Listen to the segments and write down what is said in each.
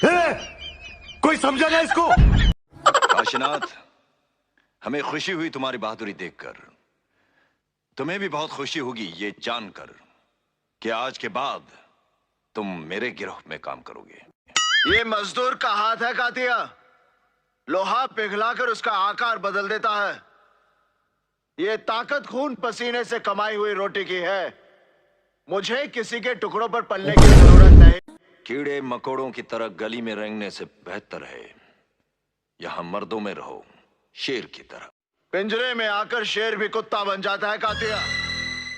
कोई समझा ना इसको? काशीनाथ, हमें खुशी हुई तुम्हारी बहादुरी देखकर। तुम्हें भी बहुत खुशी होगी ये जानकर कि आज के बाद तुम मेरे गिरोह में काम करोगे। ये मजदूर का हाथ है कातिया। लोहा पिघलाकर उसका आकार बदल देता है। ये ताकत खून पसीने से कमाई हुई रोटी की है। मुझे किसी के टुकड़ों पर पलने की जरूरत नहीं। कीड़े मकोड़ों की तरह गली में रेंगने से बेहतर है यहां मर्दों में रहो, शेर की तरह। पिंजरे में आकर शेर भी कुत्ता बन जाता है कातिया।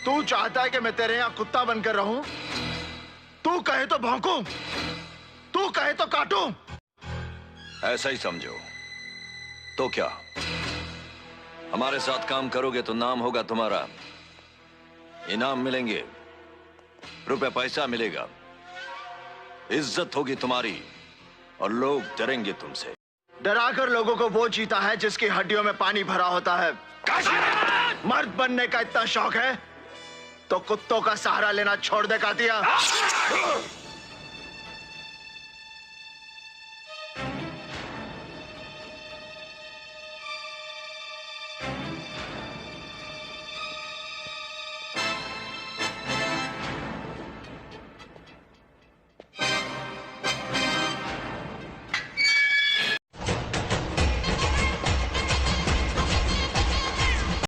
तू चाहता है कि मैं तेरे यहां कुत्ता बनकर रहूं? तू कहे तो भौंकूं, तू कहे तो काटूं। ऐसा ही समझो। तो क्या हमारे साथ काम करोगे तो नाम होगा तुम्हारा, इनाम मिलेंगे, रुपए पैसा मिलेगा, इज्जत होगी तुम्हारी और लोग डरेंगे तुमसे। डराकर लोगों को वो जीता है जिसकी हड्डियों में पानी भरा होता है। मर्द बनने का इतना शौक है तो कुत्तों का सहारा लेना छोड़ दे कातिया।